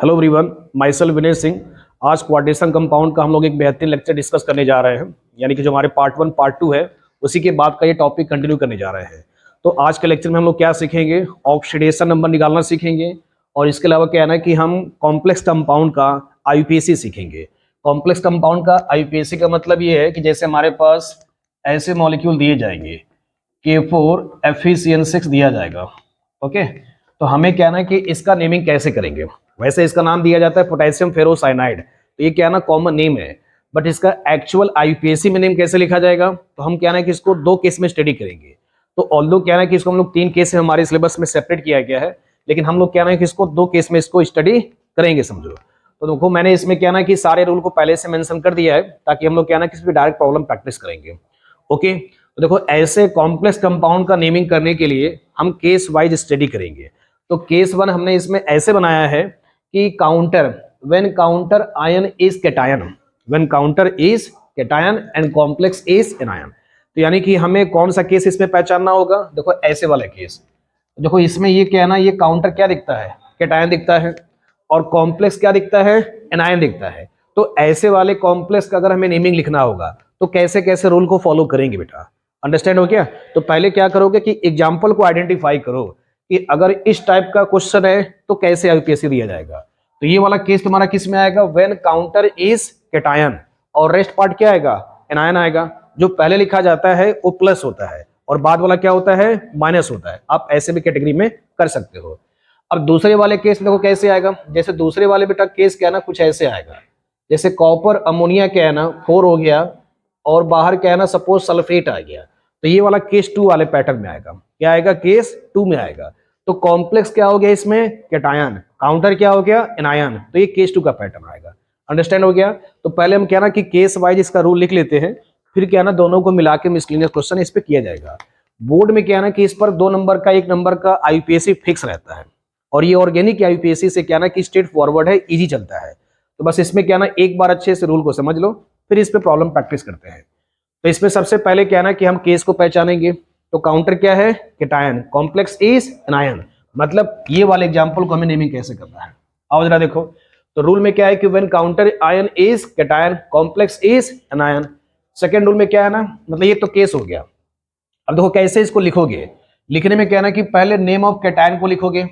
Hello everyone, my self Vinay Singh. आज क्वाड्रेशन compound का हम लोग एक बेहतरीन लेक्चर डिस्कस करने जा रहे हैं, यानी कि जो हमारे पार्ट 1 पार्ट 2 है उसी के बाद का ये टॉपिक कंटिन्यू करने जा रहे हैं। तो आज के लेक्चर में हम लोग क्या सीखेंगे, ऑक्सीडेशन नंबर निकालना सीखेंगे, और इसके अलावा क्या है ना कि हम कॉम्प्लेक्स कंपाउंड का आईयूपीएसी सीखेंगे। कॉम्प्लेक्स कंपाउंड का आईयूपीएसी का मतलब ये है कि जैसे हमारे पास ऐसे मॉलिक्यूल दिए जाएंगे, K4 FeCN6 दिया जाएगा, ओके। तो हमें क्या है कि इसका नेमिंग कैसे करेंगे। वैसे इसका नाम दिया जाता है पोटेशियम फेरोसाइनाइड, तो ये क्या ना कॉमन नेम है, बट इसका एक्चुअल आईयूपीएसी में नेम कैसे लिखा जाएगा, तो हम क्या ना कि इसको दो केस में स्टडी करेंगे। तो ऑल्दो क्या है कि इसको हम लोग 3 केस में हमारे सिलेबस में सेपरेट किया गया है, लेकिन हम लोग क्या है कि इसको 2 केस में इसको स्टडी करेंगे, समझो। तो देखो मैंने इसमें क्या ना कि सारे रूल को पहले से मेंशन कर दिया है, ताकि हम लोग क्या ना कि इस पर डायरेक्ट प्रॉब्लम प्रैक्टिस करेंगे, ओके। तो देखो ऐसे कॉम्प्लेक्स कंपाउंड का नेमिंग करने के लिए हम केस वाइज स्टडी करेंगे। तो केस 1 हमने इसमें ऐसे बनाया है कि counter when counter ion is cation, when counter is cation and complex is anion. तो यानी कि हमें कौन सा केस इसमें पहचानना होगा, देखो ऐसे वाला केस। देखो इसमें ये क्या है ना, ये काउंटर क्या दिखता है, कैटायन दिखता है, और कॉम्प्लेक्स क्या दिखता है, एनायन दिखता है। तो ऐसे वाले कॉम्प्लेक्स का अगर हमें नेमिंग लिखना होगा तो कैसे कैसे रूल को फॉलो करेंगे बेटा, अंडरस्टैंड हो गया। तो पहले क्या करोगे कि एग्जाम्पल को आइडेंटिफाई करो कि अगर इस टाइप का क्वेश्चन है तो कैसे आईयूपीएसी दिया जाएगा। तो ये वाला केस तुम्हारा किस में आएगा, व्हेन काउंटर इज कैटायन, और रेस्ट पार्ट क्या आएगा, एनायन आएगा। जो पहले लिखा जाता है वो प्लस होता है और बाद वाला क्या होता है, माइनस होता है। आप ऐसे भी कैटेगरी में कर सकते हो। अब दूसरे वाले केस में देखो कैसे आएगा, जैसे दूसरे वाले बेटा केस क्या है ना, कुछ ऐसे आएगा, जैसे कॉपर अमोनिया क्या है ना 4 हो गया, और बाहर क्या है ना सपोज सल्फेट आ गया। तो ये वाला केस 2 वाले पैटर्न में आएगा, क्या आएगा, केस 2 में आएगा। तो कॉम्प्लेक्स क्या हो गया इसमें, कैटायन, काउंटर क्या हो गया, एनायन। तो ये केस 2 का पैटर्न आएगा, अंडरस्टैंड हो गया। तो पहले हम क्या ना कि केस वाइज इसका रूल लिख लेते हैं, फिर क्या ना दोनों को मिला के मिसलेनियस क्वेश्चन इस पे किया जाएगा। बोर्ड में क्या ना कि इस पर 2 नंबर का 1 नंबर का आईयूपीएसी फिक्स रहता है, और ये ऑर्गेनिक आईयूपीएसी से क्या ना कि स्ट्रेट फॉरवर्ड है, इजी चलता है। तो बस इसमें क्या ना एक बार अच्छे से रूल को समझ लो, फिर इस पे प्रॉब्लम प्रैक्टिस करते हैं। तो इसमें सबसे पहले क्या ना कि हम केस को पहचानेंगे। तो काउंटर क्या है, कैटायन, कॉम्प्लेक्स इज एनायन, मतलब ये वाले एग्जांपल को हमें नेमिंग कैसे करना है। आओ जरा देखो। तो रूल में क्या है कि when counter ion is cation, complex is anion. Second rule में क्या है ना, मतलब ये तो केस हो गया। अब देखो कैसे इसको लिखोगे, लिखने में क्या है ना कि पहले नेम ऑफ कैटायन को लिखोगे।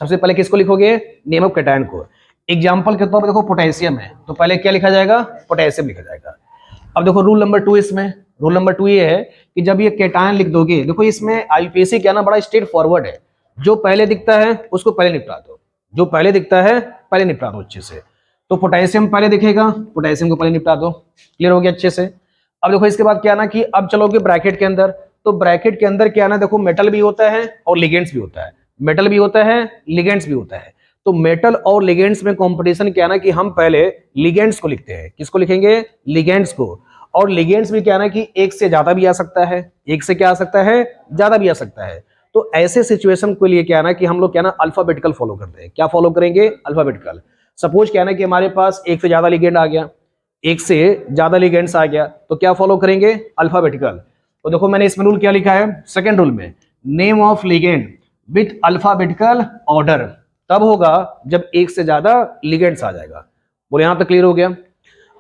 सबसे पहले किसको लिखोगे, नेम ऑफ कैटायन को। एग्जाम्पल के तौर पर देखो पोटेशियम है, तो पहले क्या लिखा जाएगा, पोटेशियम लिखा जाएगा। अब देखो रूल नंबर 2 इसमें, रूल नंबर 2 ये है कि जब ये कैटायन लिख दोगे, देखो इसमें आईयूपीएसी क्या ना बड़ा स्ट्रेट फॉरवर्ड है, जो पहले दिखता है उसको पहले निपटा दो, जो पहले दिखता है पहले निपटा दो अच्छे से। तो पोटेशियम पहले दिखेगा, पोटेशियम को पहले निपटा दो, क्लियर हो गया अच्छे से। अब देखो इसके बाद क्या ना कि अब चलोगे ब्रैकेट के अंदर। तो ब्रैकेट के अंदर क्या ना देखो मेटल भी होता है और लिगेंड्स भी होता है, मेटल भी होता है, लिगेंड्स भी होता है। तो मेटल और लिगेंड्स में कंपटीशन क्या ना कि हम पहले लिगेंड्स को लिखते हैं। किसको लिखेंगे, लिगेंड्स को। और लिगेंड्स भी क्या ना कि एक से ज्यादा भी आ सकता है, एक से क्या आ सकता है, ज्यादा भी आ सकता है। तो ऐसे सिचुएशन के लिए क्या ना कि हम लोग क्या ना अल्फाबेटिकल फॉलो करते हैं। क्या फॉलो करेंगे, अल्फाबेटिकल। सपोज क्या ना कि हमारे पास एक से ज्यादा लिगेंड आ गया, एक से ज्यादा लिगेंड्स आ गया, तो क्या फॉलो करेंगे, अल्फाबेटिकल। तो देखो मैंने इसमें रूल क्या लिखा है, सेकंड रूल में name of ligand with alphabetical order तब होगा जब एक से ज्यादा लिगेंड्स आ जाएगा। बोले यहां तक क्लियर हो गया।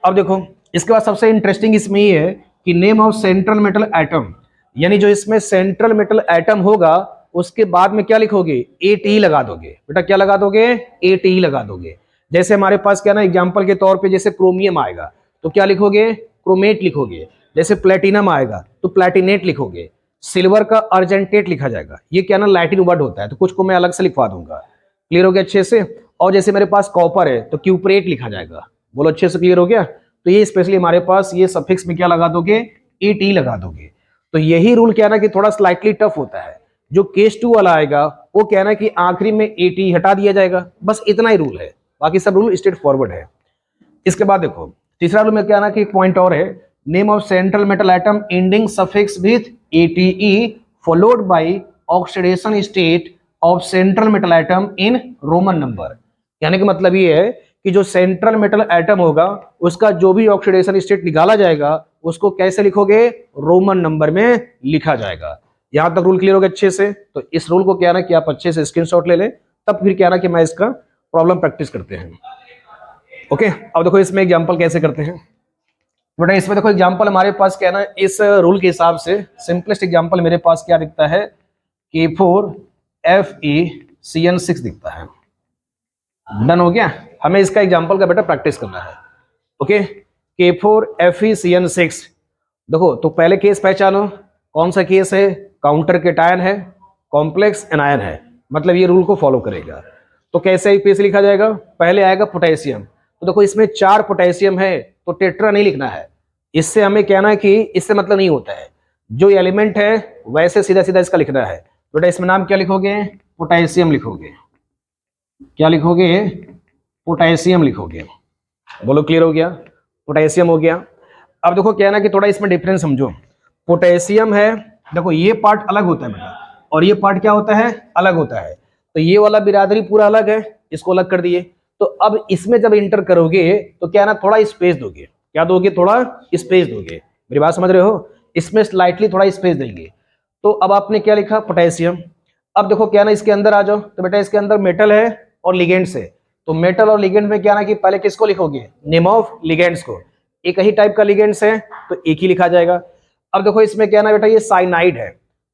अब देखो इसके बाद सबसे इंटरेस्टिंग इसमें ये है कि name of central metal atom, यानी जो इसमें सेंट्रल मेटल एटम होगा उसके बाद में क्या लिखोगे, ATE लगा दोगे। बेटा क्या लगा दोगे, ATE लगा दोगे। जैसे हमारे पास क्या ना एग्जांपल के तौर पे जैसे क्रोमियम आएगा तो क्या लिखोगे, क्रोमेट लिखोगे। जैसे प्लेटिनम आएगा तो प्लेटिनेट लिखोगे। सिल्वर का अर्जेंटेट लिखा जाएगा, ये क्या ना लैटिन वर्ड होता है, तो कुछ को मैं अलग से लिखवा दूंगा, क्लियर हो गया अच्छे से। और जैसे मेरे पास कॉपर है तो क्यूपरेट लिखा जाएगा, बोलो अच्छे से क्लियर हो गया। तो ये स्पेशली हमारे पास ये सफिक्स में क्या लगा दोगे, ATE लगा दोगे। तो यही रूल क्या ना कि थोड़ा स्लाइटली टफ होता है। जो केस 2 वाला आएगा वो क्या ना कि आखिरी में ATE हटा दिया जाएगा, बस इतना ही रूल है, बाकी सब रूल स्ट्रेट फॉरवर्ड है। इसके बाद देखो तीसरा रूल में क्या ना कि एक पॉइंट और है, name of central metal atom ending suffix with ATE followed by oxidation state of central metal atom in Roman number. यानी कि मतलब ये है कि जो सेंट्रल मेटल एटम होगा उसका जो भी ऑक्सीडेशन स्टेट निकाला जाएगा उसको कैसे लिखोगे, रोमन नंबर में लिखा जाएगा। यहां तक रूल क्लियर हो गया अच्छे से। तो इस रूल को क्या ना कि आप अच्छे से स्क्रीनशॉट ले लें, तब फिर क्या ना कि मैं इसका प्रॉब्लम प्रैक्टिस करते हैं। ओके, अब देखो इसमें एग्जांपल कैसे करते हैं बेटा। इसमें देखो एग्जांपल हमारे पास क्या है ना, इस रूल के हिसाब से सिंपलेस्ट एग्जांपल मेरे पास क्या दिखता है, K4FeCN6 दिखता है। डन हो गया। हमें इसका एग्जांपल का बेटा प्रैक्टिस करना है। Okay, K4FeCN6। देखो तो पहले केस पहचानो, कौन सा केस है, काउंटर केटायन है, कॉम्प्लेक्स एनायन है, मतलब ये रूल को फॉलो करेगा। तो कैसे पेस लिखा जाएगा, पहले आएगा पोटेशियम। तो देखो इसमें 4 पोटेशियम है तो टेट्रा नहीं लिखना है, इससे हमें कहना है कि इससे मतलब नहीं होता है, जो एलिमेंट है वैसे सीधा सीधा इसका लिखना है। बेटा इसमें नाम क्या लिखोगे, पोटेशियम लिखोगे। क्या लिखोगे, पोटेशियम लिखोगे। बोलो क्लियर हो गया, पोटेशियम हो गया। अब देखो क्या है ना कि थोड़ा इसमें डिफरेंस समझो। पोटेशियम है, देखो ये पार्ट अलग होता है बेटा, और ये पार्ट क्या होता है, अलग होता है। तो ये वाला बिरादरी पूरा अलग है, इसको अलग कर दिए। तो अब इसमें जब इंटर करोगे तो क्या ना थोड़ा स्पेस दोगे, क्या दोगे, थोड़ा स्पेस दोगे। मेरी बात समझ रहे हो, इसमें स्लाइटली थोड़ा स्पेस देंगे। तो अब आपने क्या लिखा, पोटेशियम। अब देखो क्या ना इसके अंदर आ जाओ, तो बेटा इसके अंदर मेटल है और लिगेंड्स है। तो मेटल और लिगेंड में क्या ना कि पहले किसको लिखोगे, नेम ऑफ लिगेंड्स को। एक ही टाइप का लिगेंड्स है तो एक ही लिखा जाएगा। अब देखो इसमें क्या ना बेटा, ये साइनाइड है।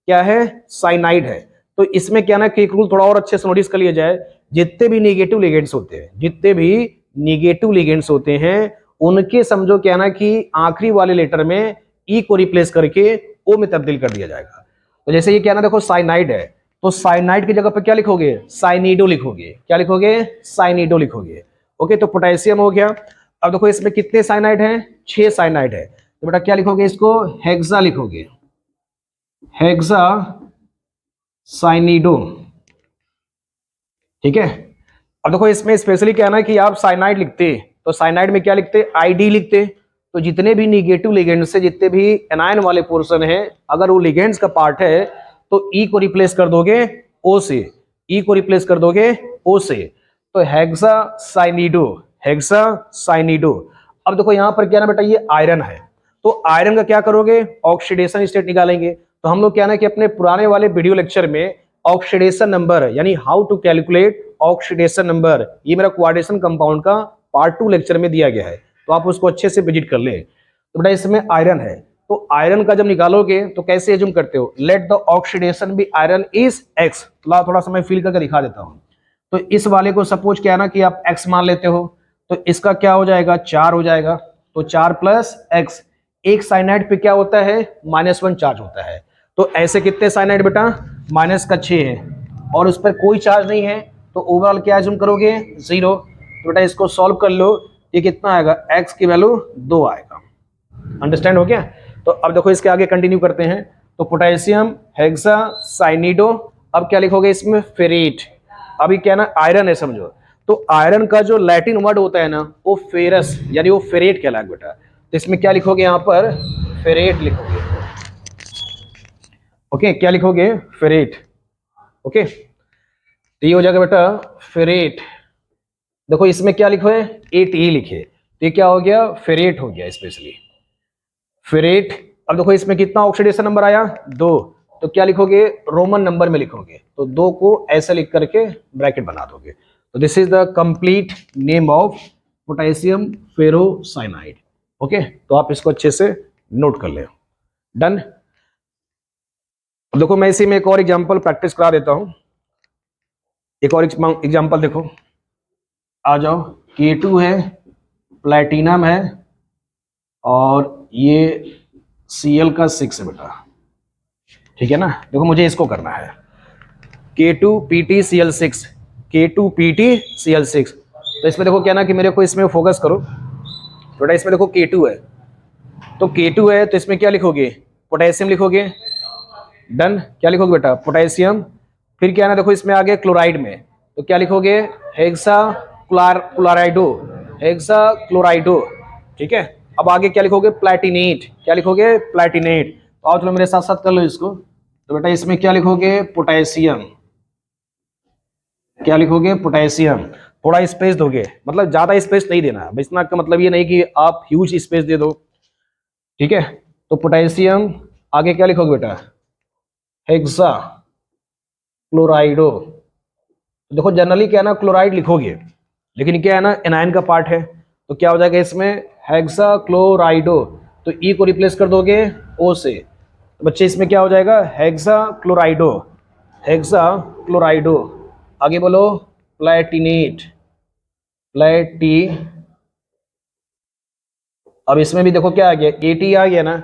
क्या है, साइनाइड है। तो इसमें क्या ना कि एक रूल थोड़ा और अच्छे से नोटिस कर लिया जाए, जितने भी निगेटिव लिगेंड्स होते हैं, जितने भी निगेटिव लिगेंड्स होते हैं, उनके समझो क्या ना कि आखिरी वाले लेटर में ई को रिप्लेस करके ओ में तब्दील कर दिया जाएगा। तो जैसे ये क्या ना देखो साइनाइड है, तो साइनाइड की जगह पे क्या लिखोगे, साइनिडो लिखोगे। क्या लिखोगे, साइनिडो लिखोगे। ओके, तो पोटेशियम हो गया। अब देखो इसमें कितने साइनाइड हैं, 6 साइनाइड है। तो बेटा क्या लिखोगे, इसको हेक्सा लिखोगे, हेक्सा साइनिडो। ठीक है। अब देखो इसमें स्पेशली क्या है ना कि आप साइनाइड लिखते तो साइनाइड में क्या लिखते, आईडी लिखते। तो जितने भी निगेटिव लिगेंड्स से, जितने भी एनायन वाले पोर्शन है, अगर वो लिगेंड्स का पार्ट है तो ई को रिप्लेस कर दोगे ओ से, ई को रिप्लेस कर दोगे ओ से। तो हेक्सा साइनिडो, हेक्सा साइनिडो। अब देखो यहां पर क्या ना बेटा, ये आयरन है। तो आयरन का क्या करोगे, ऑक्सीडेशन स्टेट निकालेंगे। तो हम लोग क्या ना कि अपने पुराने वाले वीडियो लेक्चर में ऑक्सीडेशन नंबर यानी how to calculate oxidation number, ये मेरा क्वाड्रेशन कंपाउंड का पार्ट 2 लेक्चर में दिया गया है, तो आप उसको अच्छे से विजिट कर ले। तो बेटा इसमें आयरन है, तो आयरन का जब निकालोगे तो कैसे एज्यूम करते हो, let the oxidation be iron is x. थोड़ा सा मैं फील करके दिखा देता हूं। तो इस वाले को सपोज क्या है ना कि आप एक्स मान लेते हो, तो इसका क्या हो जाएगा, 4 हो जाएगा। तो 4 प्लस एक्स। एक साइनाइड पे क्या होता है, -1 चार्ज होता है। तो ऐसे कितने साइनाइड बेटा, -6 है, और उस पर कोई चार्ज नहीं है। तो ओवरऑल क्या एज्यूम करोगे, 0। तो बेटा इसको सॉल्व कर लो, ये कितना आएगा, x की वैल्यू 2 आएगा। अंडरस्टैंड हो गया। तो अब देखो इसके आगे कंटिन्यू करते हैं। तो पोटेशियम, हेक्सा साइनिडो। अब क्या लिखोगे इसमें, फेरेट। अभी क्या ना आयरन है समझो, तो आयरन का जो लैटिन वर्ड होता है ना, वो फेरस यानी वो फेरेट कहलाएगा बेटा। तो इसमें क्या लिखोगे, यहाँ पर फेरेट लिखोगे। ओके, क्या लिखोगे, फेरेट। ओके, तो ये हो जाएगा बेटा फेरेट। देखो इसमें क्या लिखो है, 8E लिखे, तो ये क्या हो गया, फेरेट हो गया स्पेशली, फेरेट। अब देखो इसमें कितना ऑक्सीडेशन नंबर आया, 2। तो क्या लिखोगे, रोमन नंबर में लिखोगे, तो 2 को ऐसे लिख करके ब्रैकेट बना दोगे। तो this is the complete name of potassium ferrocyanide. Okay, तो आप इसको अच्छे से नोट कर ले। डन। अब देखो मैं इसी में एक और एग्जांपल प्रैक्टिस करा देता हूं। एक और एग्जांपल देखो, आ जाओ। K2 है, प्लेटिनम है, और ये Cl का 6 है बेटा। ठीक है ना, देखो मुझे इसको करना है, K2PtCl6, K2PtCl6। तो इसमें देखो क्या ना कि मेरे को इसमें फोकस करो बेटा। इसमें देखो K2 है, तो K2 है तो इसमें क्या लिखोगे, पोटेशियम लिखोगे। डन। क्या लिखोगे बेटा, पोटेशियम। फिर क्या है ना, देखो इसमें आगे क्लोराइड में, तो क्या लिखोगे, हेक्सा क्लोराइडो, हेक्सा क्लोराइडो। ठीक है। अब आगे क्या लिखोगे, प्लैटिनेट। क्या लिखोगे, प्लैटिनेट। तो आओ चलो मेरे साथ साथ कर लो इसको। तो बेटा इसमें क्या लिखोगे, पोटेशियम। क्या लिखोगे, पोटेशियम। थोड़ा स्पेस दोगे, मतलब ज्यादा स्पेस नहीं देना, इतना का मतलब ये नहीं कि आप ह्यूज स्पेस दे दो। ठीक है। तो पोटेशियम, आगे क्या लिखोगे बेटा, हेक्सा क्लोराइडो। तो देखो जनरली क्या है ना क्लोराइड लिखोगे, लेकिन क्या है ना एनायन का पार्ट है, तो क्या हो जाएगा इसमें हेक्साक्लोराइडो, तो ई को रिप्लेस कर दोगे ओ से, तो बच्चे इसमें क्या हो जाएगा हेक्साक्लोराइडो, हेक्साक्लोराइडो। आगे बोलो प्लेटिनेट, प्लेटी, अब इसमें भी देखो क्या आ गया एटी आ गया ना,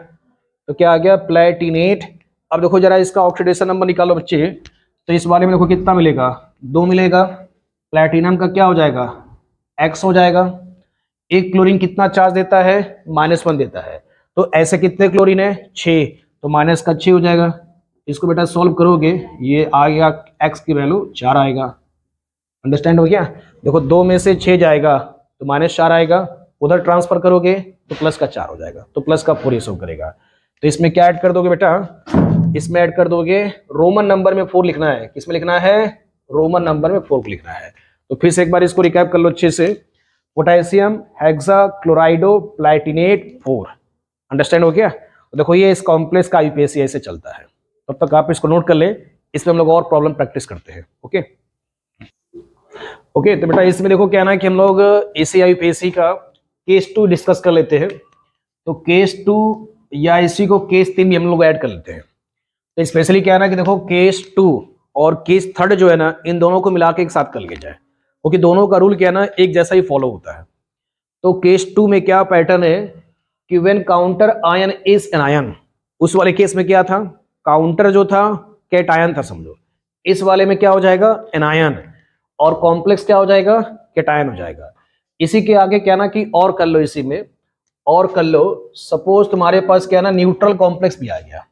तो क्या आ गया प्लेटिनेट। अब देखो जरा इसका ऑक्सीडेशन नंबर निकालो बच्चे, तो इस वाले में देखो कितना मिलेगा 2 मिलेगा, प्लेटिनम का क्या हो जाएगा एक्स हो जाएगा। एक क्लोरीन कितना चार्ज देता है -1 देता है, तो ऐसे कितने क्लोरीन है 6, तो माइनस का 6 हो जाएगा। इसको बेटा सॉल्व करोगे ये आ गया एक्स की वैल्यू 4 आएगा। अंडरस्टैंड हो गया। देखो 2 में से 6 जाएगा तो -4 आएगा, उधर ट्रांसफर करोगे तो प्लस का 4 हो जाएगा, तो प्लस का 4 ये शो करेगा। तो इसमें क्या ऐड कर दोगे बेटा, इसमें ऐड कर दोगे रोमन नंबर में 4 लिखना है, किसमें लिखना है रोमन नंबर में 4 लिखना है। तो फिर से एक बार इसको रिकैप कर लो अच्छे से, पोटेशियम हेक्साक्लोराइडो प्लैटिनेट 4। अंडरस्टैंड हो गया। तो देखो ये इस कॉम्प्लेक्स का यूपीएससी ऐसे चलता है, तब तक आप इसको नोट कर ले, इसमें हम लोग और प्रॉब्लम प्रैक्टिस करते हैं। ओके ओके, तो बेटा इसमें देखो क्या ना कि हम लोग एसीआई यूपीएससी का केस 2 डिस्कस कर लेते हैं, तो केस 2 या इसी को केस 3 भी हम लोग ऐड कर लेते हैं। तो स्पेशली क्या है ना कि देखो केस 2 और केस 3 जो है ना इन दोनों को मिला के एक साथ कर लिया जाए, क्योंकि दोनों का रूल क्या है ना एक जैसा ही फॉलो होता है। तो केस 2 में क्या पैटर्न है कि when counter ion is an ion, उस वाले केस में क्या था काउंटर जो था कैटायन था समझो, इस वाले में क्या हो जाएगा एनायन, और कॉम्प्लेक्स क्या हो जाएगा कैटायन हो जाएगा। इसी के आगे क्या ना कि और कर लो, इसी में और कर लो, सपोज तुम्हारे पास क्या ना न्यूट्रल कॉम्प्लेक्स भी आ गया,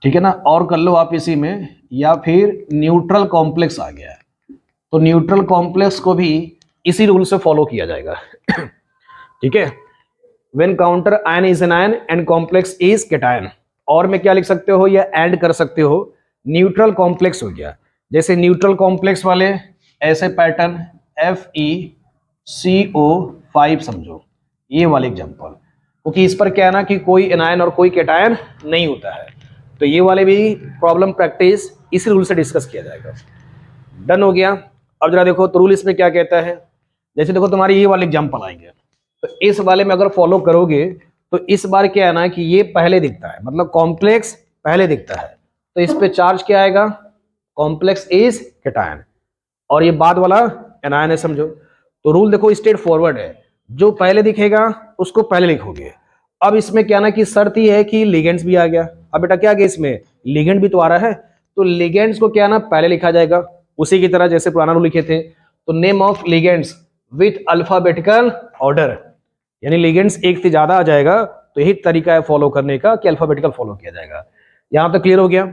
ठीक है ना, और कर लो आप इसी में, या फिर न्यूट्रल कॉम्प्लेक्स आ गया है, तो न्यूट्रल कॉम्प्लेक्स को भी इसी रूल से फॉलो किया जाएगा। ठीक है, when counter ion is an ion and complex is cation, और में क्या लिख सकते हो या एंड कर सकते हो न्यूट्रल कॉम्प्लेक्स हो गया, जैसे न्यूट्रल कॉम्प्लेक्स वाले ऐसे पैटर्न FeCO5 समझो, ये वाले एग्जांपल, क्योंकि इस पर क्या है ना कि कोई एनायन और कोई कैटायन नहीं होता है, तो ये वाले भी प्रॉब्लम प्रैक्टिस इसी रूल से डिस्कस किया जाएगा। डन हो गया। अब जरा देखो तो रूल इसमें क्या कहता है, जैसे देखो तुम्हारे ये वाले एग्जांपल आएंगे, तो इस वाले में अगर फॉलो करोगे तो इस बार क्या है ना कि ये पहले दिखता है, मतलब कॉम्प्लेक्स पहले दिखता है, तो इस पे चार्ज क्या आएगा कॉम्प्लेक्स इज कैटायन, और ये बाद वाला एनायन है समझो। तो रूल देखो स्ट्रेट फॉरवर्ड है, जो पहले दिखेगा उसको पहले लिखोगे। अब इसमें क्या ना कि शर्त ही है कि लिगेंड्स भी आ गया, अब बेटा क्या गया इसमें लिगेंड भी तो आ रहा है, तो लिगेंड्स को क्या ना पहले लिखा जाएगा, उसी की तरह जैसे पुराना रूल लिखे थे, तो name of ligands with alphabetical order, यानी लिगेंड्स एक से ज्यादा आ जाएगा, तो यही तरीका है फॉलो करने का कि अल्फाबेटिकल फॉलो किया जाएगा। यहां तक क्लियर हो गया।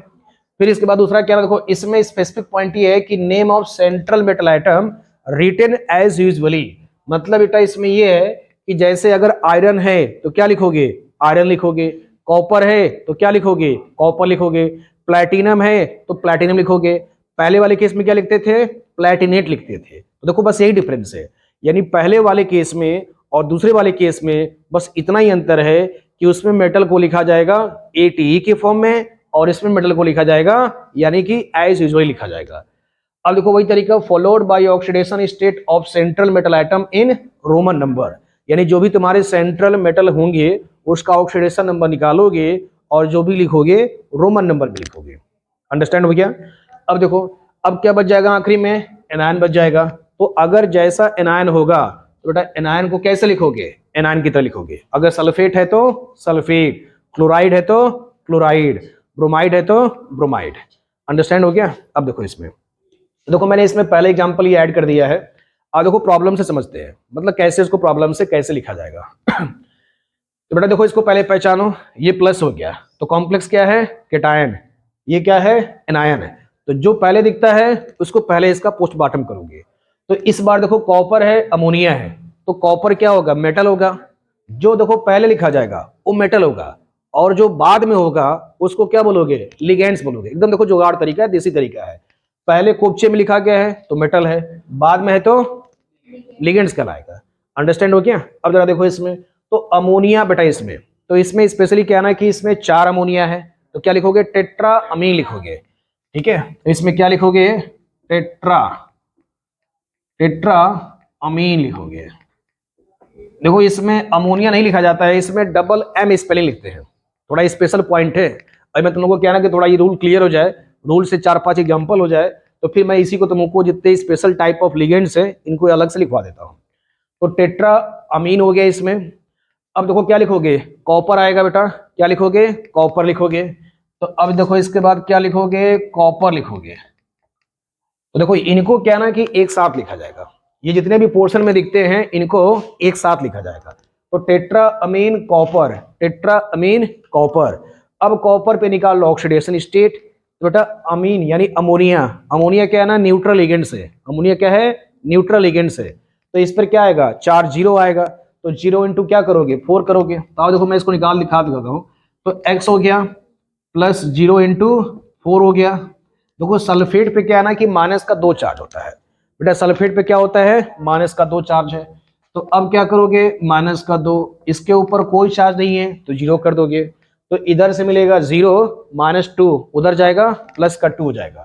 फिर इसके बाद दूसरा क्या देखो, इसमें स्पेसिफिक पॉइंट ये है कि name of central metal item written as usually, मतलब बेटा इसमें ये है कि जैसे अगर आयरन है तो क्या लिखोगे आयरन लिखोगे, कॉपर है तो क्या लिखोगे कॉपर लिखोगे, प्लैटिनम है तो प्लैटिनम लिखोगे। पहले वाले केस में क्या लिखते थे प्लैटिनेट लिखते थे, तो देखो बस यही डिफरेंस है, यानी पहले वाले केस में और दूसरे वाले केस में बस इतना ही अंतर है कि उसमें मेटल को लिखा जाएगा ATE के फॉर्म में, और इसमें मेटल को लिखा जाएगा यानी कि एज यूजुअल लिखा जाएगा। अब देखो वही तरीका, followed by oxidation state of central metal item in Roman number, यानी जो भी तुम्हारे सेंट्रल मेटल होंगे उसका ऑक्सीडेशन नंबर निकालोगे और जो भी लिखोगे रोमन नंबर भी लिखोगे। अंडरस्टैंड हो गया। अब देखो अब क्या बच जाएगा आखिरी में एनायन बच जाएगा, तो अगर जैसा एनायन होगा तो बेटा एनायन को कैसे लिखोगे एनायन की तरह लिखोगे, अगर सल्फेट है तो सल्फेट, क्लोराइड है तो क्लोराइड, ब्रोमाइड है तो ब्रोमाइड। अंडरस्टैंड हो गया। अब देखो इसमें देखो मैंने इसमें पहले एग्जांपल ये ऐड कर दिया है, अब देखो प्रॉब्लम से समझते हैं, मतलब कैसे इसको प्रॉब्लम से कैसे लिखा जाएगा। तो बेटा देखो इसको पहले पहचानो, ये प्लस हो गया तो कॉम्प्लेक्स क्या है कैटायन, ये क्या है एनायन है, तो जो पहले दिखता है उसको पहले इसका पोस्टमार्टम करोगे। तो इस बार देखो कॉपर है अमोनिया है, तो कॉपर क्या होगा मेटल होगा, जो देखो पहले लिखा जाएगा वो मेटल होगा, और जो बाद में होगा उसको क्या बोलोगे लिगेंड्स बोलोगे। एकदम देखो जुगाड़ तरीका है, देसी तरीका है, पहले कोपचे में लिखा गया है तो मेटल है, बाद में है तो लिगेंड्स कहलाएगा। अंडरस्टैंड हो गया। अब जरा देखो इसमें तो अमोनिया बेटा इसमें, तो इसमें स्पेशली क्या ना कि इसमें 4 अमोनिया है, तो क्या लिखोगे टेट्रा अमीन लिखोगे, ठीक है, तो इसमें क्या लिखोगे टेट्रा टेट्रा अमीन लिखोगे। देखो इसमें अमोनिया नहीं लिखा जाता है, इसमें डबल एम स्पेलिंग लिखते हैं, थोड़ा स्पेशल पॉइंट है। अभी मैं तुम लोगों को क्या ना कि थोड़ा ये रूल क्लियर हो जाए, रूल से 4-5 एग्जांपल हो जाए, तो फिर मैं इसी को तुमको जितने स्पेशल टाइप ऑफ लिगेंड्स है इनको अलग से लिखवा देता हूँ। तो टेट्रा अमीन हो गया इसमें। अब देखो क्या लिखोगे, कॉपर आएगा बेटा, क्या लिखोगे, कॉपर लिखोगे। तो अब देखो इसके बाद क्या लिखोगे, कॉपर लिखोगे। तो देखो इनको क्या ना कि एक साथ लिखा जाएगा, ये जितने भी पोर्शन में दिखते हैं इनको एक साथ लिखा जाएगा। तो tetra amine copper, tetra amine copper. अब कॉपर पे निकाल लो ऑक्सीडेशन स्टेट। तो बेटा अमीन यानी अमोनिया, अमोनिया क्या है ना, न्यूट्रल एजेंट है, अमोनिया क्या है, न्यूट्रल एजेंट है। तो इस पर क्या आएगा, चार्ज 0 आएगा। तो 0 इंटू क्या करोगे, 4 करोगे। तो देखो मैं इसको निकाल दिखा देता हूँ। तो x हो गया प्लस 0 इंटू 4 हो गया। देखो सल्फेट पे क्या है ना कि माइनस का 2 चार्ज होता है बेटा, सल्फेट पे क्या होता है, माइनस का 2 चार्ज है। तो अब क्या करोगे, माइनस का 2, इसके ऊपर कोई चार्ज नहीं है तो 0 कर दोगे। तो इधर से मिलेगा 0, -2 उधर जाएगा, प्लस का 2 हो जाएगा।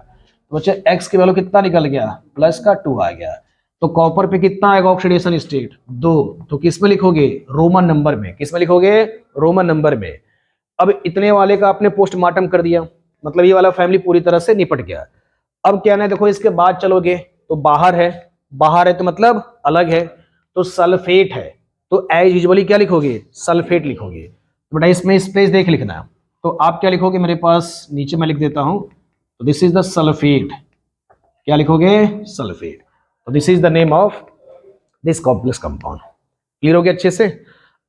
तो बच्चे x की वैल्यू कितना निकल गया, प्लस का 2 आ गया। तो कॉपर पे कितना आएगा ऑक्सीडेशन स्टेट, 2। तो किस में लिखोगे, रोमन नंबर में। किस में लिखोगे, रोमन नंबर में। अब इतने वाले का आपने पोस्टमार्टम कर दिया, मतलब ये वाला फैमिली पूरी तरह से निपट गया। अब क्या है, देखो इसके बाद चलोगे तो बाहर है, बाहर है तो मतलब अलग है, तो सल्फेट है। तो एज यूजुअली क्या लिखोगे, सल्फेट लिखोगे। तो बेटा इसमें स्पेस देख लिखना। तो आप क्या लिखोगे, मेरे पास नीचे मैं लिख देता हूं। तो दिस इज द सल्फेट, क्या लिखोगे, सल्फेट। तो this is the name of this complex compound. Clear हो गया अच्छे से।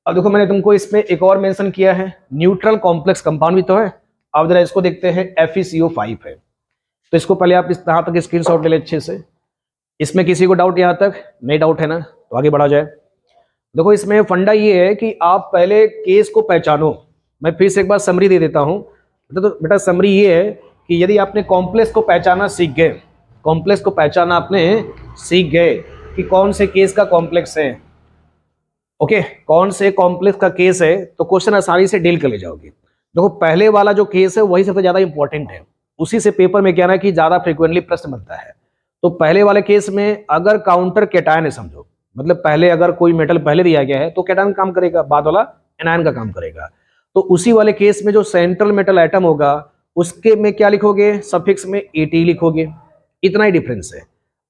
अब देखो मैंने तुमको इसमें एक और मेंशन किया है, न्यूट्रल कॉम्प्लेक्स कंपाउंड भी तो है। अब जरा इसको देखते हैं, FeCO5 है। तो इसको पहले आप यहाँ तक स्क्रीनशॉट ले ले अच्छे से। इसमें किसी को डाउट यहाँ तक नहीं, डाउट है ना, तो आगे बढ़ा जाए। देखो इसमें फंडा ये है कि आप पहले केस को पहचानो। मैं फिर से एक बार समरी दे देता हूँ। तो बेटा समरी ये है कि यदि आपने कॉम्प्लेक्स को पहचाना सीख गए, कॉम्प्लेक्स को पहचाना आपने सीख गए कि कौन से केस का कॉम्प्लेक्स है, ओके, कौन से कॉम्प्लेक्स का केस है, तो क्वेश्चन आसानी से डील कर ले जाओगे। देखो पहले वाला जो केस है वही सबसे ज्यादा इंपॉर्टेंट है, उसी से पेपर में क्या ना कि ज्यादा फ्रिक्वेंटली प्रश्न बनता है। तो पहले वाले केस में अगर काउंटर कैटायन है समझो, मतलब पहले अगर कोई मेटल पहले दिया गया है तो कैटायन काम करेगा, बाद वाला एनायन का काम करेगा। तो उसी वाले केस में जो सेंट्रल मेटल एटम होगा उसके में क्या लिखोगे, सफिक्स में AT लिखोगे, इतना ही डिफरेंस है।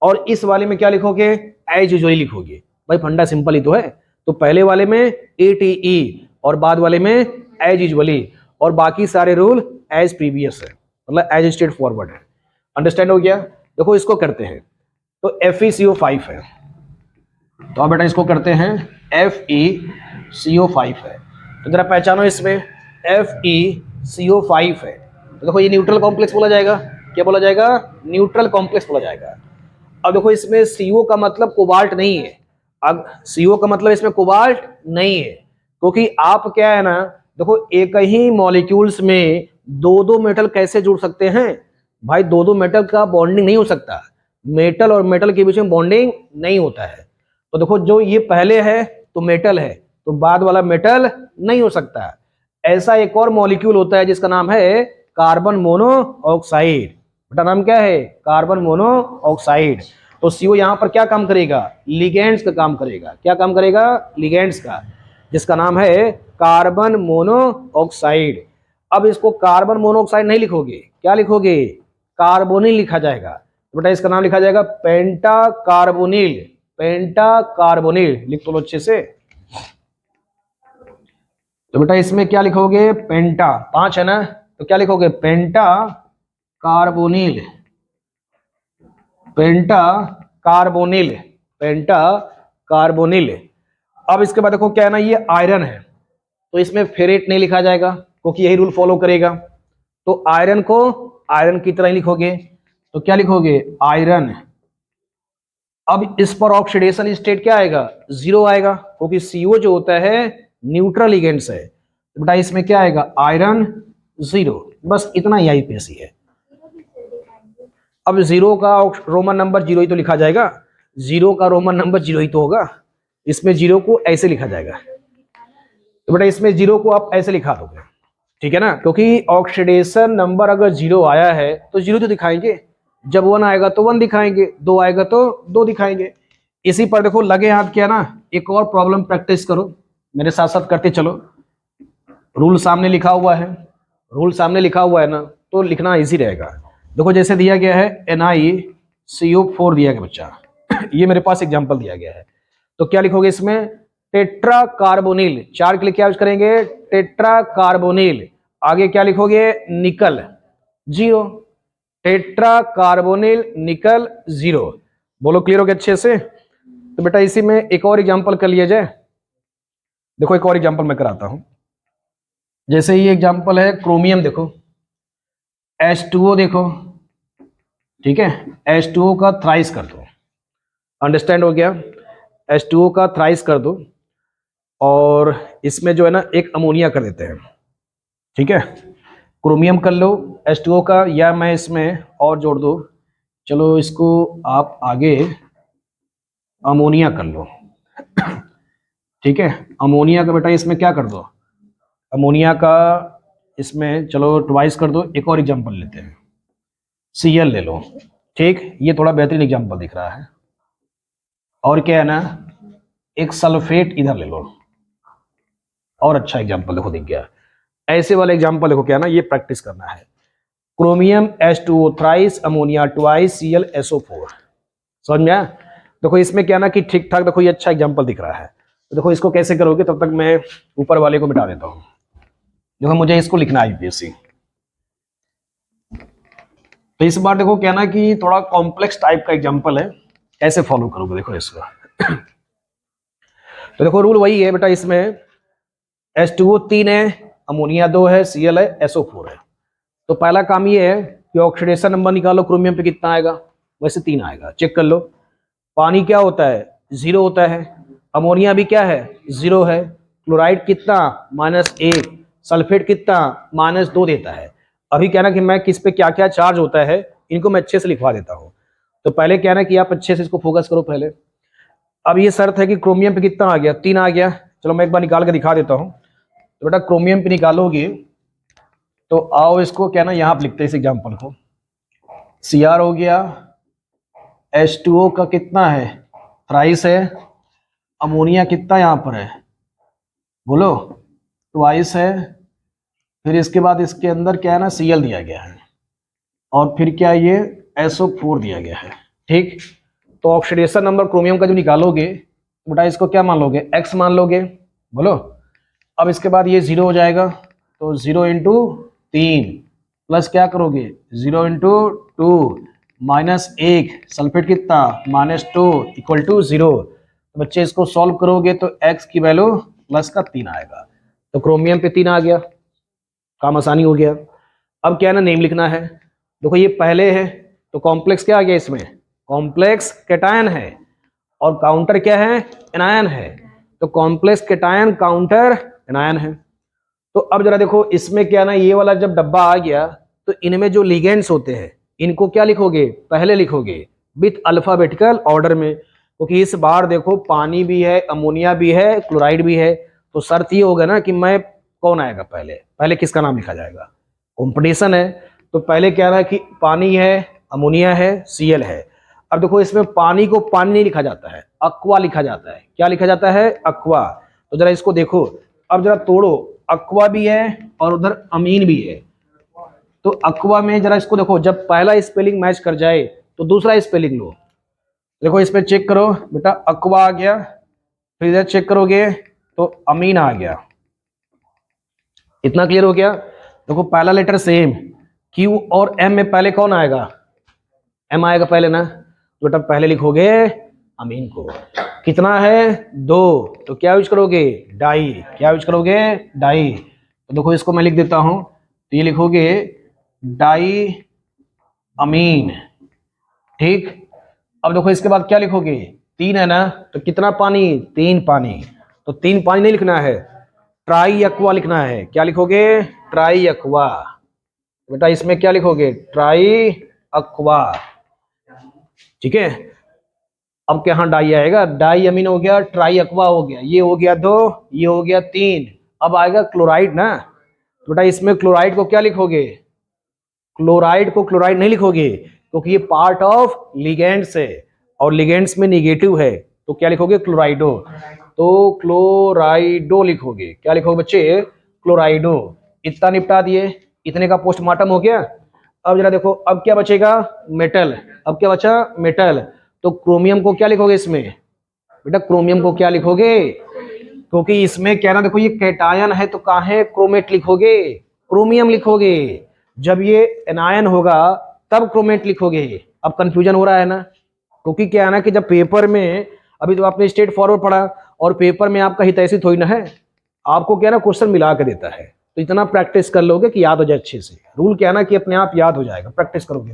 और इस वाले में क्या लिखोगे, एज यूजुअली लिखोगे। भाई फंडा सिंपल ही तो है। तो पहले वाले में ATE और बाद वाले में एज यूजुअली, और बाकी सारे रूल एज प्रीवियस है, मतलब एज स्ट्रेट फॉरवर्ड है। अंडरस्टैंड हो गया। देखो इसको करते हैं, तो FeCO5 है। तो अब बेटा इसको करते हैं, FeCO5 है। तो जरा पहचानो इसमें FeCO5 है। तो देखो ये न्यूट्रल कॉम्प्लेक्स बोला जाएगा, क्या बोला जाएगा, न्यूट्रल कॉम्प्लेक्स बोला जाएगा। अब देखो इसमें CO का मतलब कोबाल्ट नहीं है। अब CO का मतलब इसमें कोबाल्ट नहीं है, क्योंकि आप क्या है ना, देखो एक ही मॉलिक्यूल्स में दो दो मेटल कैसे जुड़ सकते हैं भाई, दो दो मेटल का बॉन्डिंग नहीं हो सकता, मेटल और मेटल के बीच में बॉन्डिंग नहीं होता है। तो देखो जो ये पहले है तो मेटल है, तो बाद वाला मेटल नहीं हो सकता। ऐसा एक और मॉलिक्यूल होता है जिसका नाम है कार्बन मोनोऑक्साइड। बेटा नाम क्या है, कार्बन मोनोऑक्साइड। तो CO यहाँ पर क्या काम करेगा, लिगेंड्स का काम करेगा। क्या काम करेगा, लिगेंड्स का, जिसका नाम है कार्बन मोनोऑक्साइड। अब इसको कार्बन मोनोऑक्साइड नहीं लिखोगे, क्या लिखोगे, कार्बोनिल लिखा जाएगा। तो बेटा इसका नाम लिखा जाएगा पेंटा कार्बोनिल, पेंटा कार्बोनिल लिख लो अच्छे से। तो बेटा इसमें क्या लिखोगे, पेंटा, 5 है ना, तो क्या लिखोगे, पेंटा कार्बोनिल, पेंटा कार्बोनिल, पेंटा कार्बोनिल। अब इसके बाद देखो क्या है ना, ये आयरन है, तो इसमें फेरेट नहीं लिखा जाएगा क्योंकि यही रूल फॉलो करेगा। तो आयरन को आयरन की तरह ही लिखोगे। तो क्या लिखोगे, आयरन। अब इस पर ऑक्सीडेशन स्टेट क्या आएगा, 0 आएगा, क्योंकि CO जो होता है न्यूट्रल लिगेंड्स है। तो बेटा इसमें क्या आएगा, आयरन 0, बस इतना ही IPSC है। अब 0 का रोमन नंबर 0 ही तो लिखा जाएगा, 0 का रोमन नंबर 0 ही तो होगा। इसमें 0 को ऐसे लिखा जाएगा। तो बेटा इसमें 0 को आप ऐसे लिखा दोगे, ठीक है ना, क्योंकि ऑक्सीडेशन नंबर अगर 0 आया है तो 0 तो दिखाएंगे, जब 1 आएगा तो 1 दिखाएंगे, 2 आएगा तो 2 दिखाएंगे। इसी पर देखो लगे हाथ किया ना, एक और प्रॉब्लम प्रैक्टिस करो, मेरे साथ साथ करते चलो। रूल सामने लिखा हुआ है, रूल सामने लिखा हुआ है ना, तो लिखना इजी रहेगा। देखो जैसे दिया गया है NiCO4 दिया गया बच्चा ये मेरे पास एग्जांपल दिया गया है, तो क्या लिखोगे इसमें, टेट्रा कार्बोनिल, 4 के लिए क्या यूज करेंगे, टेट्रा कार्बोनिल। आगे क्या लिखोगे, निकल 0, टेट्रा कार्बोनिल निकल 0। बोलो क्लियर हो गया अच्छे से। तो बेटा इसी में एक और एग्जांपल कर लिया जाए। देखो एक और एग्जांपल मैं कराता हूं, जैसे ये एग्जांपल है क्रोमियम, देखो H2O देखो, ठीक है, H2O का थ्राइस कर दो, अंडरस्टैंड हो गया, H2O का थ्राइस कर दो, और इसमें जो है ना एक अमोनिया कर देते हैं, ठीक है। क्रोमियम कर लो H2O का, या मैं इसमें और जोड़ दो, चलो इसको आप आगे अमोनिया कर लो, ठीक है। अमोनिया का बेटा इसमें क्या कर दो, अमोनिया का इसमें चलो ट्वाइस कर दो। एक और एग्जांपल लेते हैं, Cl ले लो, ठीक, ये थोड़ा बेहतरीन एग्जांपल दिख रहा है। और क्या है ना, एक सल्फेट इधर ले लो, और अच्छा एग्जांपल देखो दिख गया। ऐसे वाले एग्जांपल देखो क्या ना, ये प्रैक्टिस करना है। Chromium H2O thrice, ammonia twice, ClSO4, समझ में आया। देखो इसमें क्या ना कि ठीक ठाक, देखो ये अच्छा एग्जांपल दिख रहा है। तो देखो इसको कैसे करोगे, तब तक मैं ऊपर वाले को मिटा देता हूं। देखो मुझे इसको लिखना है यूपीएससी, तो इस बार देखो क्या ना कि थोड़ा कॉम्प्लेक्स टाइप का एग्जांपल है, कैसे फॉलो करोगे देखो इसको। तो देखो रूल वही है बेटा, इसमें H2O 3 है, अमोनिया 2 है, Cl है, SO4 है। तो पहला काम ये है कि ऑक्सीडेशन नंबर निकालो, क्रोमियम पे कितना आएगा, वैसे 3 आएगा, चेक कर लो। पानी क्या होता है, 0 होता है, अमोनिया भी क्या है, 0 है, क्लोराइड कितना, -1, सल्फेट कितना, -2 देता है। अभी क्या ना कि मैं किस पे क्या क्या चार्ज होता है, इनको मैं अच्छे से लिखवा देता हूँ। तो पहले क्या ना कि आप अच्छे से इसको फोकस करो पहले। अब ये शर्त है कि क्रोमियम पे कितना आ गया, 3 आ गया, चलो मैं एक बार निकाल के दिखा देता हूँ। तो बेटा क्रोमियम पे निकालोगे तो आओ इसको क्या ना यहाँ पे लिखते हैं इस एग्जाम्पल को, Cr हो गया, H2O का कितना है, थ्राइस है, अमोनिया कितना यहाँ पर है, बोलो ट्वाइस है, फिर इसके बाद इसके अंदर क्या है ना Cl दिया गया है, और फिर क्या ये SO4 दिया गया है, ठीक। तो ऑक्सीडेशन नंबर क्रोमियम का जो निकालोगे बेटा इसको क्या मान लोगे, x मान लोगे, बोलो। अब इसके बाद ये 0 हो जाएगा, तो 0 इंटू 3 प्लस क्या करोगे, 0 इंटू 2 -1, सल्फेट कितना, -2 इक्वल टू 0। तो बच्चे इसको सॉल्व करोगे तो x की वैल्यू प्लस का 3 आएगा, तो क्रोमियम पे 3 आ गया, काम आसानी हो गया। अब क्या है ना नेम लिखना है। देखो ये पहले है तो कॉम्प्लेक्स क्या आ गया इसमें, कॉम्प्लेक्स कैटायन है, और काउंटर क्या है, एनायन है। तो कॉम्प्लेक्स कैटायन काउंटर एनायन है। तो अब जरा देखो इसमें क्या ना, ये वाला जब डब्बा आ गया तो इनमें जो लिगेंड्स होते हैं इनको क्या लिखोगे, पहले लिखोगे विथ अल्फाबेटिकल ऑर्डर में, क्योंकि इस बार देखो पानी भी है, अमोनिया भी है, क्लोराइड भी है। तो शर्त ये होगा ना कि मैं कौन आएगा पहले, पहले किसका नाम लिखा जाएगा, कंपटीशन है। तो पहले क्या रहा कि पानी है, अमोनिया है, Cl है। अब देखो इसमें पानी को पानी नहीं लिखा जाता है, अक्वा लिखा जाता है। क्या लिखा जाता है, अक्वा। तो जरा इसको देखो, अब जरा तोड़ो, अक्वा भी है और उधर अमीन भी है। तो अक्वा में जरा इसको देखो, जब पहला स्पेलिंग मैच कर जाए तो दूसरा स्पेलिंग लो। देखो इसमें चेक करो बेटा, अक्वा आ गया, फिर इधर चेक करोगे तो अमीन आ गया। इतना क्लियर हो गया। देखो पहला लेटर सेम, Q और M में पहले कौन आएगा, M आएगा पहले ना। तो बेटा पहले लिखोगे अमीन को, कितना है 2, तो क्या यूज करोगे, डाई। क्या यूज करोगे, डाई। तो देखो इसको मैं लिख देता हूं, तो ये लिखोगे डाई अमीन, ठीक। अब देखो इसके बाद क्या लिखोगे, 3 है ना, तो कितना पानी, 3 पानी। तो 3 पानी नहीं लिखना है, ट्राई अक्वा लिखना है। क्या लिखोगे, ट्राई अक्वा। बेटा इसमें क्या लिखोगे, ट्राई अक्वा, ठीक है। अब क्या, हाँ डाई आएगा, डाई अमीन हो गया, ट्राई अक्वा हो गया, ये हो गया 2, ये हो गया 3। अब आएगा क्लोराइड ना। तो बेटा इसमें क्लोराइड को क्या लिखोगे, क्लोराइड को क्लोराइड नहीं लिखोगे, क्योंकि ये पार्ट ऑफ लिगेंड्स है और लिगेंड्स में निगेटिव है। तो क्या लिखोगे? क्लोराइडो। तो क्लोराइडो लिखोगे। क्या लिखोगे बच्चे? क्लोराइडो। इतना निपटा दिए, इतने का पोस्टमार्टम हो गया। अब जरा देखो, अब क्या बचेगा? मेटल। अब क्या बचा? मेटल। तो क्रोमियम को क्या लिखोगे इसमें? बेटा क्रोमियम को क्या लिखोगे? क्योंकि इसमें क्या ना, देखो ये कैटायन है तो काहे क्रोमेट लिखोगे? क्रोमियम लिखोगे। जब ये एनायन होगा तब क्रोमेट लिखोगे। अब कंफ्यूजन हो रहा है ना? क्योंकि क्या है ना कि जब पेपर में, अभी तो आपने स्ट्रेट फॉरवर्ड पढ़ा, और पेपर में आपका हितैषी थोड़ी ना है, आपको क्या ना क्वेश्चन मिला के देता है। तो इतना प्रैक्टिस कर लोगे कि याद हो जाए अच्छे से। रूल क्या है ना कि अपने आप याद हो जाएगा प्रैक्टिस करोगे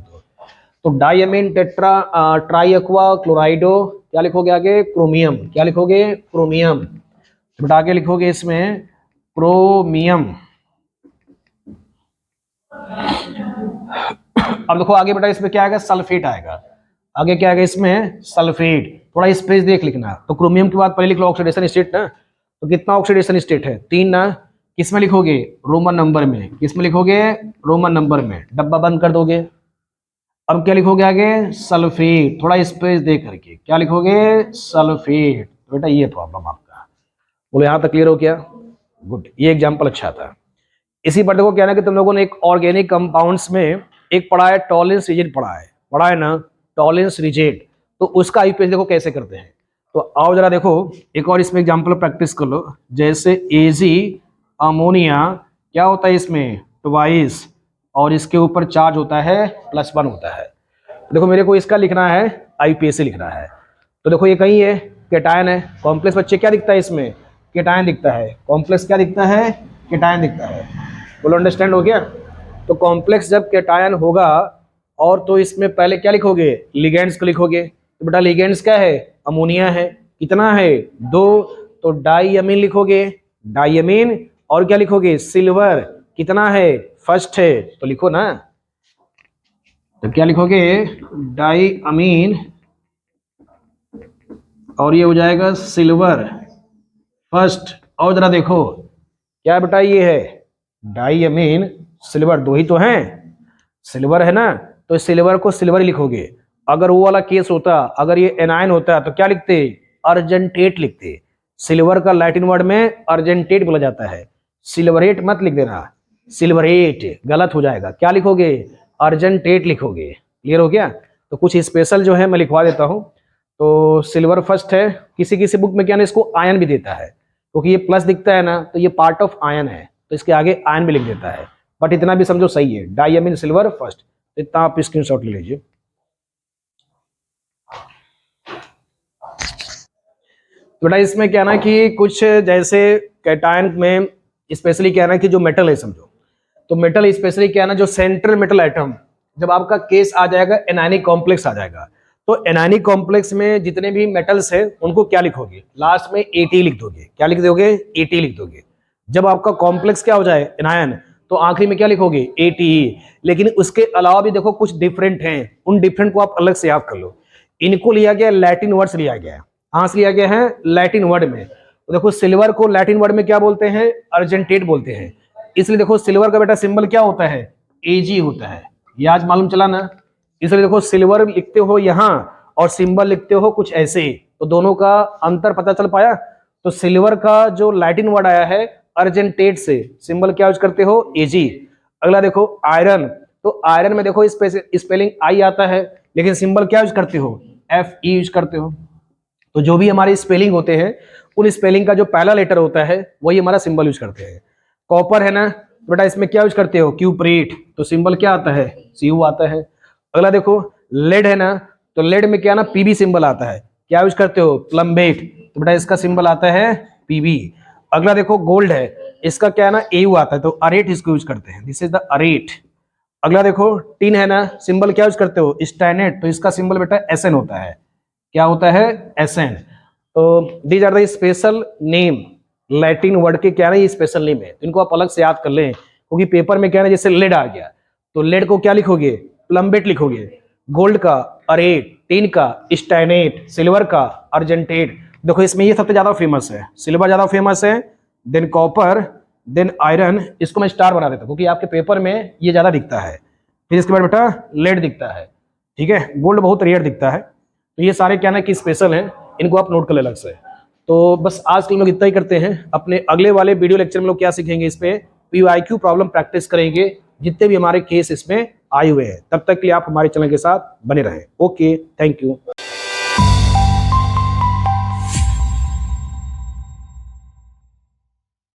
तो डाइअमीन टेट्रा ट्राई एक्वा क्लोराइडो, क्या लिखोगे आगे? क्रोमियम। क्या लिखोगे? क्रोमियम। बट आगे लिखोगे इसमें क्रोमियम। अब देखो आगे बेटा इसमें क्या आएगा? सल्फेट आएगा। आगे क्या आएगा इसमें? सल्फेट। थोड़ा स्पेस देख लिखना। तो क्रोमियम के बाद पहले लिख लो ऑक्सीडेशन स्टेट ना। तो कितना ऑक्सीडेशन स्टेट है? 3 ना। किसमें लिखोगे? रोमन नंबर में। किसमें लिखोगे? रोमन नंबर में। डब्बा बंद कर दोगे। अब क्या लिखोगे आगे? सल्फेट। थोड़ा स्पेस दे करके क्या लिखोगे? सल्फेट। तो बेटा ये प्रॉब्लम आपका, बोलो यहां तक क्लियर हो क्या? गुड, ये एग्जांपल अच्छा था। इसी पर देखो क्या ना कि तुम लोगों ने एक ऑर्गेनिक कंपाउंड्स में एक पढ़ा है, टॉलेंस रिजेट पढ़ा है ना, टॉलेंस रिजेट। तो उसका आईपीएच देखो कैसे करते हैं। तो आओ जरा देखो, एक और इसमें एग्जांपल प्रैक्टिस कर लो। जैसे एजी अमोनिया, क्या होता है इसमें? ट्वाइस, और इसके ऊपर चार्ज होता है +1 होता है। देखो मेरे को इसका लिखना है, आईपीएच से लिखना है। तो देखो ये कहीं है, केटायन है। कॉम्प्लेक्स बच्चे क्या दिखता है इसमें? केटायन दिखता है। कॉम्प्लेक्स क्या दिखता है? केटायन दिखता है। बोलो अंडरस्टैंड हो गया? तो कॉम्प्लेक्स जब केटायन होगा, और तो इसमें पहले क्या लिखोगे? लिगेंड्स को लिखोगे। तो बेटा लिगेंड्स क्या है? अमोनिया है। कितना है? 2। तो डाइअमीन लिखोगे। डाइअमीन। और क्या लिखोगे? सिल्वर। कितना है? फर्स्ट है। तो लिखो ना। तो क्या लिखोगे? डाइअमीन, और ये हो जाएगा सिल्वर फर्स्ट। और जरा देखो क्या बेटा ये है? डाइअमीन सिल्वर, 2 ही तो हैं। सिल्वर है ना, तो सिल्वर को सिल्वर ही लिखोगे। अगर वो वाला केस होता, अगर ये एनायन होता तो क्या लिखते? अर्जेंटेट लिखते। सिल्वर का लैटिन वर्ड में अर्जेंटेट बोला जाता है। सिल्वरेट मत लिख देना, सिल्वरेट गलत हो जाएगा। क्या लिखोगे? अर्जेंटेट लिखोगे। क्लियर हो गया? तो कुछ स्पेशल जो है मैं लिखवा देता हूँ। तो सिल्वर फर्स्ट है। किसी किसी बुक में क्या ना इसको आयन भी देता है, क्योंकि ये प्लस दिखता है ना, तो ये पार्ट ऑफ आयन है, तो इसके आगे आयन भी लिख देता है। बट इतना भी समझो सही है, डाइअमीन सिल्वर फर्स्ट। तो इतना आप स्क्रीनशॉट ले लीजिए। तो बेटा इसमें क्या ना कि कुछ जैसे कैटायन में स्पेशली क्या ना कि जो मेटल है समझो, तो मेटल स्पेशली क्या ना, जो सेंट्रल मेटल एटम, जब आपका केस आ जाएगा एनायनिक कॉम्प्लेक्स आ जाएगा, तो एनायनिक कॉम्प्लेक्स में जितने भी मेटल्स है उनको क्या लिखोगे? लास्ट में एटी लिख दोगे। क्या लिख दोगे? एटी लिख दोगे। जब आपका कॉम्प्लेक्स क्या हो जाए? एनायन, तो आखिरी में क्या लिखोगे? एटी। लेकिन उसके अलावा भी देखो कुछ डिफरेंट हैं, उन डिफरेंट को आप अलग से याद कर लो। इनको लिया गया लैटिन वर्ड से लिया गया है। कहां से लिया गया है? लैटिन वर्ड में। तो देखो सिल्वर को लैटिन वर्ड में क्या बोलते हैं? अर्जेंटेट बोलते हैं। इसलिए देखो सिल्वर का बेटा सिंबल क्या होता है? एजी होता है। ये आज मालूम चला ना? इसलिए देखो सिल्वर लिखते हो यहां और सिंबल लिखते हो कुछ ऐसे, तो दोनों का अंतर पता चल पाया? तो सिल्वर का जो लैटिन वर्ड आया है अर्जेंटेट से, सिंबल क्या यूज करते हो? एजी। अगला देखो आयरन, तो आयरन में देखो स्पेलिंग आई आता है, लेकिन सिंबल क्या यूज करते हो? एफ ई यूज करते हो। तो जो भी हमारे स्पेलिंग होते हैं, उन स्पेलिंग का जो पहला लेटर होता है वही हमारा सिंबल यूज करते हैं। कॉपर है ना, बेटा इसमें क्या यूज करते हो? क्यूप्रेट। तो सिंबल क्या आता है? सीयू आता है। अगला देखो लेड है ना, तो लेड में क्या ना पीबी सिंबल आता है। क्या यूज करते हो? प्लम्बेट। तो बेटा इसका सिंबल आता है पीबी। अगला देखो गोल्ड है, इसका क्या है ना एयू आता है, तो अरेट इसको यूज करते हैं। This is the arete. अगला देखो टिन है ना, सिंबल क्या यूज करते हो? स्टैनेट। तो इसका सिंबल बेटा एसएन होता है। क्या होता है? एसएन। तो these are the special name, Latin word के क्या ना ये स्पेशल नेम है, तो इनको आप अलग से याद कर लें, क्योंकि पेपर में क्या ना जैसे लेड आ गया, तो लेड को क्या लिखोगे? प्लम्बेट लिखोगे। गोल्ड का अरेट, टिन का स्टैनेट, सिल्वर का अर्जेंटेट। देखो इसमें ये सबसे ज्यादा फेमस है, सिल्वर ज्यादा फेमस है, देन कॉपर, देन आयरन। इसको मैं स्टार बना देता हूँ क्योंकि आपके पेपर में ये ज्यादा दिखता है। फिर इसके बाद बेटा लेड दिखता है, ठीक है। गोल्ड बहुत रेयर दिखता है। तो ये सारे क्या ना कि स्पेशल हैं। इनको आप नोट कर ले अलग से। तो बस आज के लिए हम लोग इतना ही करते हैं। अपने अगले वाले वीडियो लेक्चर में लोग क्या सीखेंगे, इस पे PYQ प्रॉब्लम प्रैक्टिस करेंगे, जितने भी हमारे केस इसमें आए हुए हैं। तब तक के लिए आप हमारे चैनल के साथ बने रहें। Okay, thank you.